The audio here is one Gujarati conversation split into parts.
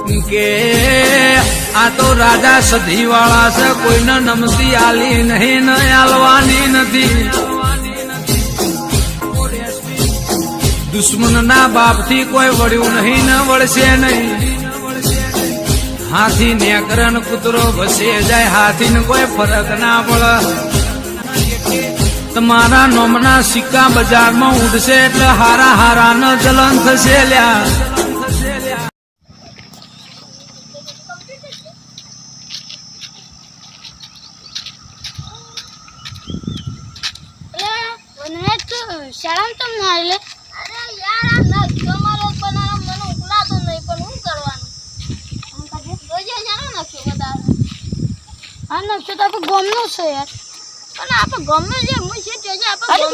કે આ તો રાજા સધી વાળા છે, કોઈને નમતી આલી નહીં ને આલવાની નથી. દુશ્મનના બાપથી કોઈ વળ્યું નહીં ને વળશે નહીં. હાથી નેકરન કૂતરો ભસે જાય, હાથીને કોઈ ફરક ના પડે. તમારા નોમના સિક્કા બજારમાં ઉડશે એટલે હારા હારાનો જલન થશે લ્યા. શાળા તો ના લે. અરે યાર આ ના તમારો પણ મને ઉકલાતો નહીં, પણ શું કરવાનું? રોજે જાણો નકશો બધા. આ નકશો તો આપણે ગમનો છે યાર, પણ આપણે ગમે છે હું છે તે જે આપણે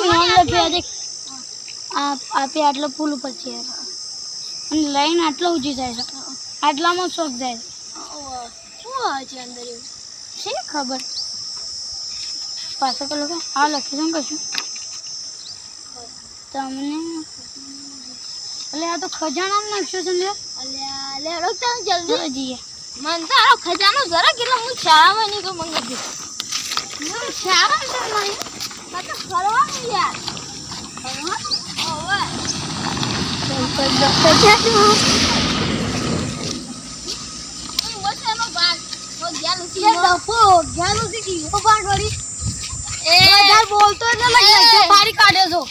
ગમે આપે આટલો પુલ ઉપર છે યાર, અને લાઈન આટલો ઊંચી જાય છે, આટલામાં શોખ જાય છે. શું હોય છે અંદર એવું છે ખબર? પાછો પેલો આ લખી દઉં કશું તમને. એટલે આ તો ખજાનાનો નકશો છે ને. અલે રોકતા જલ્દી જઈએ. મન તો આ ખજાનો જરા કેટલો હું શાળામાં નહીં તો મંગાવી દે. શાળા છે મારી આ તો ફરવાનું યાર. ઓવે વસેનો ભાગ ઓ ગ્યાલુસી ડફો ગ્યાલુસી કી ઓ બાંડોડી એ યાર બોલતો એટલે લઈ બારી કાઢે છો.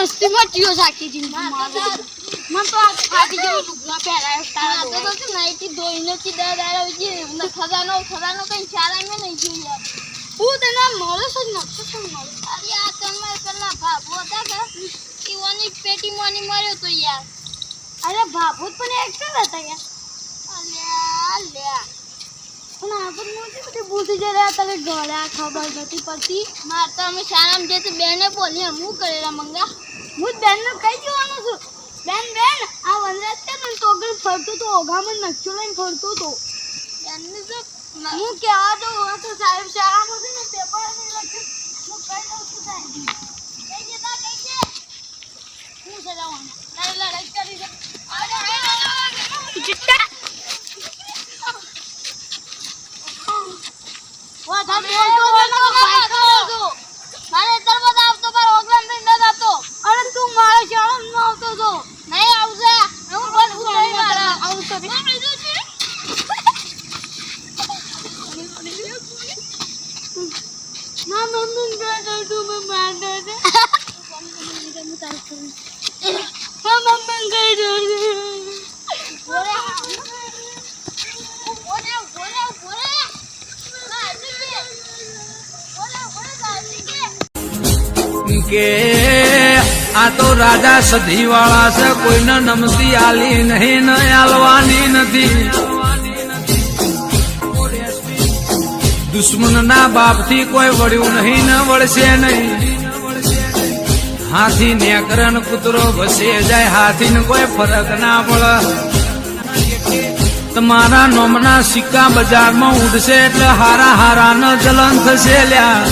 મસ્તી માં ચિયો સાકી જી મન તો આ ફાટી જેવો લુગડા પહેરાયો તારા તો તો નાઈટી ધોઈને ચીડા દાડા ઉજી ન ખજાનો કઈ ચાલા મે નહીં જોઈ યાર. હું તને મળે છે નકશો છે મળે. અરે આ તમાર પેલા ભાભો હતા કે ઈવાની પેટી મોની માર્યો તો યાર. અરે ભાભો પણ એક્ટર હતા યાર. અલ્યા પણ આપણે મોટી મોટી બુદ્ધિ જરા તને ગળા ખબર નથી પડતી. માર તો અમે શાળામાં જે બેને બોલી હું કરેલા મંગા. હું બેન ને કઈ જવાનું છું. બેન આ વનરાજ છે ને તો આગળ ફરતો તો ઓઘામાં નકશો લઈને ફરતો તો. બેનને તો હું કહેવા દઉં તો સાહેબ શાળામાં છે ને પેપર નહીં લખ્યું હું કઈ દઉં છું સાહેબ. કઈ જતા કઈ છે હું સજાવાનું લડાઈ કરી દે. ચિટ્ટા વાહ ધમ બોલતો મને બાઈક ખાતો મારે તરબત આવતો પર ઓગલામ થઈ ન જાતો. અરે તું મારા શાળા ન આવતો તો નહીં આવશે હું પણ હું નહીં મારા આવતો નામ લીધું છે ના મમ્મી બેઠો તું મે માંડે છે હું તાર કરું હા મમ્મી ગઈ દે બોલે કે આ તો રાજા સધી વાળા છે, કોઈને નમતી આલી નહીં ને આલવાની નથી. દુશ્મનના બાપથી કોઈ વળ્યું નહીં ને વળશે નહીં. હાથી નેકરન કૂતરો ભસે જાય, હાથીને કોઈ ફરક ના પડે. તમારા નોમના સિક્કા બજારમાં ઉડશે એટલે હારા હારાનો જલન થશે લ્યા.